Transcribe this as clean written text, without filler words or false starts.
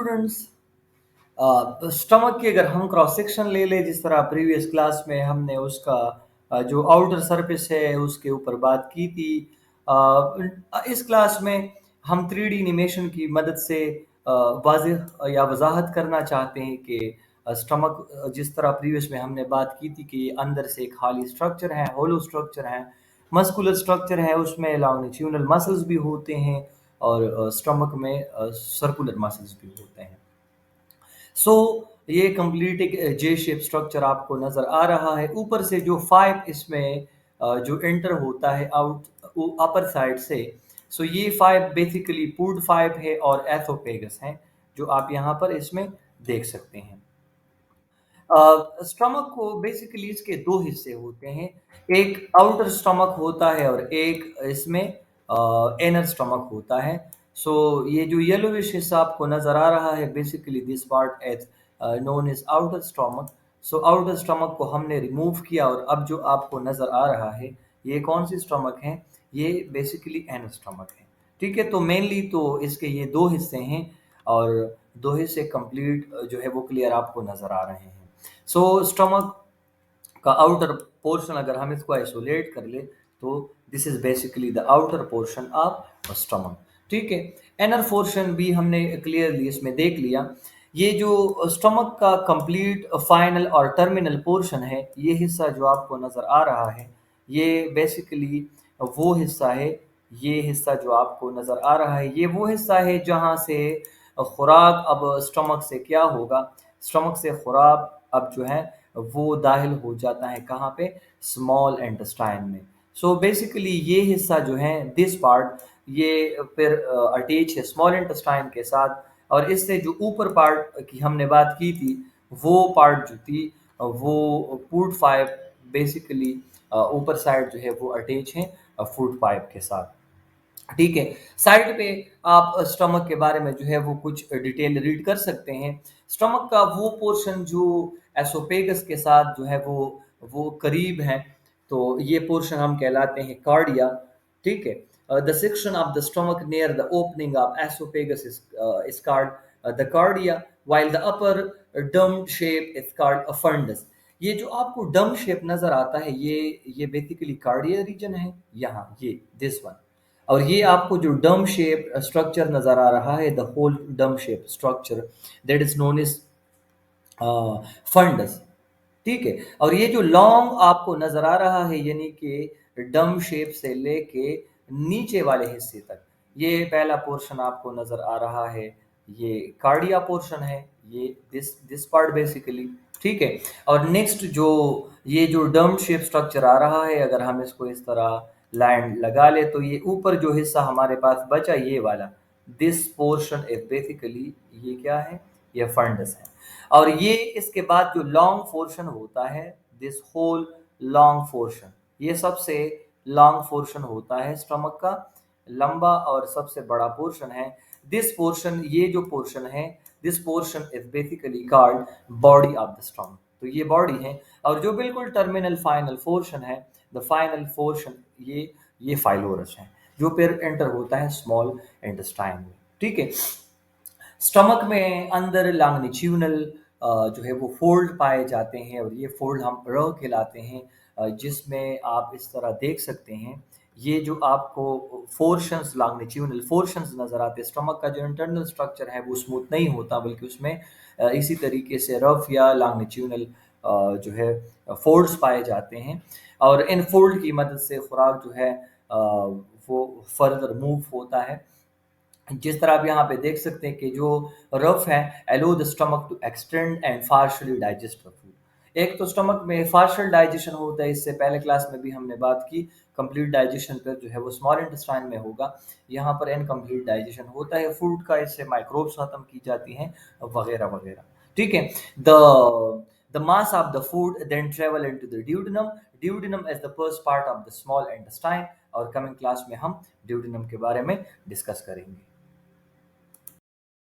Students, stomach की अगर हम क्रॉस सेक्शन ले लें, जिस तरह प्रीवियस क्लास में हमने उसका जो आउटर सरफेस है उसके ऊपर बात की थी। इस क्लास में हम 3D एनिमेशन की मदद से वाज़ेह या वजाहत करना चाहते हैं कि स्टमक, जिस तरह प्रीवियस में हमने बात की थी कि ये अंदर से एक खाली स्ट्रक्चर है, होलो स्ट्रक्चर है, मस्कुलर स्ट्रक्चर है, उसमें लॉन्गिट्यूडनल मसल्स भी होते हैं और स्टमक में सर्कुलर मसल्स भी होते हैं। सो ये कंप्लीट एक जे शेप स्ट्रक्चर आपको नजर आ रहा है। ऊपर से जो 5 इसमें जो एंटर होता है आउट अपर साइड से, सो ये 5 बेसिकली पूड 5 है और एथोपेगस है, जो आप यहाँ पर इसमें देख सकते हैं। स्टमक को बेसिकली इसके दो हिस्से होते हैं, एक आउटर स्टमक होता है और एक इसमें इनर स्टमक होता है। सो ये जो येलोविश हिस्सा आपको नजर आ रहा है, basically this part is known as outer stomach. So outer stomach को हमने रिमूव किया और अब जो आपको नजर आ रहा है ये कौन सी स्टमक है, ये बेसिकली इनर स्टमक है। ठीक है, तो मेनली तो इसके ये दो हिस्से हैं और दो हिस्से कंप्लीट जो है वो क्लियर आपको नजर आ रहे हैं। सो स्टमक का आउटर पोर्शन अगर हम इसको आइसोलेट कर ले तो this is basically the outer portion of stomach. ठीक है, इनर पोर्शन भी हमने क्लियरली इसमें देख लिया। ये जो स्टमक का कंप्लीट फाइनल और टर्मिनल पोर्शन है, ये हिस्सा जो आपको नज़र आ रहा है, ये बेसिकली वो हिस्सा है। ये हिस्सा जो आपको नज़र आ रहा है ये वो हिस्सा है जहाँ से खुराक अब स्टमक से क्या होगा, स्टमक से खुराक अब जो है वो दाखिल हो जाता है कहाँ पे, स्मॉल इंटेस्टाइन में। सो बेसिकली ये हिस्सा जो है दिस पार्ट, ये फिर अटैच है स्मॉल इंटेस्टाइन के साथ, और इससे जो ऊपर पार्ट की हमने बात की थी वो पार्ट जो थी वो फूड पाइप, बेसिकली ऊपर साइड जो है वो अटैच है फूड पाइप के साथ। ठीक है, साइड पे आप स्टमक के बारे में जो है वो कुछ डिटेल रीड कर सकते हैं। स्टमक का वो पोर्शन जो एसोपेगस के साथ जो है वो करीब है, तो ये पोर्शन हम कहलाते हैं कार्डिया। ठीक है, the section of the stomach near the opening of oesophagus is called the cardia, while the upper dome shape is called a fundus. ये जो आपको डम शेप नजर आता है ये बेसिकली कार्डिया रीजन है, यहाँ ये दिस वन। और ये आपको जो डम शेप स्ट्रक्चर नजर आ रहा है, the whole dome shape structure, that is known as fundus. ठीक है, और ये जो लॉन्ग आपको नजर आ रहा है यानी कि डम शेप से लेके नीचे वाले हिस्से तक, ये पहला पोर्शन आपको नजर आ रहा है, ये कार्डिया पोर्शन है, ये दिस पार्ट बेसिकली। ठीक है, और नेक्स्ट जो ये जो डम शेप स्ट्रक्चर आ रहा है, अगर हम इसको इस तरह लाइन लगा ले तो ये ऊपर जो हिस्सा हमारे पास बचा ये वाला, दिस पोर्शन इज बेसिकली, ये क्या है, ये फंडस है। और ये इसके बाद जो लॉन्ग पोर्शन होता है, दिस होल लॉन्ग पोर्शन, ये सबसे लॉन्ग पोर्शन होता है स्टमक का, लंबा और सबसे बड़ा पोर्शन है। दिस पोर्शन, ये जो पोर्शन है, this portion is basically called body of the stomach. तो ये बॉडी है, और जो बिल्कुल टर्मिनल फाइनल पोर्शन है, द फाइनल पोर्शन, ये फाइलोरस है, जो फिर एंटर होता है स्मॉल इंटेस्टाइन में। ठीक है, स्टमक में अंदर लॉन्गिट्यूडनल जो है वो फोल्ड पाए जाते हैं, और ये फोल्ड हम र कहलाते हैं, जिसमें आप इस तरह देख सकते हैं। ये जो आपको फोर्शंस, लॉन्गिट्यूडनल फोर्शंस नज़र आते हैं, स्टमक का जो इंटरनल स्ट्रक्चर है वो स्मूथ नहीं होता, बल्कि उसमें इसी तरीके से रफ या लॉन्गिट्यूडनल जो है फोल्ड्स पाए जाते हैं, और इन फोल्ड की मदद से खुराक जो है वो फर्दर मूव होता है। जिस तरह आप यहाँ पे देख सकते हैं कि जो रफ है, allow the stomach to extend and partially digest the food. एक तो स्टमक में पार्शियल डाइजेशन होता है, इससे पहले क्लास में भी हमने बात की, कंप्लीट डाइजेशन पर जो है वो स्मॉल इंटेस्टाइन में होगा, यहाँ पर इनकम्प्लीट डाइजेशन होता है फूड का, इससे माइक्रोब्स खत्म की जाती हैं वगैरह वगैरह। ठीक है, the mass of the food then travel into the duodenum. Duodenum is the first part of the small intestine, और कमिंग क्लास में हम duodenum के बारे में डिस्कस करेंगे।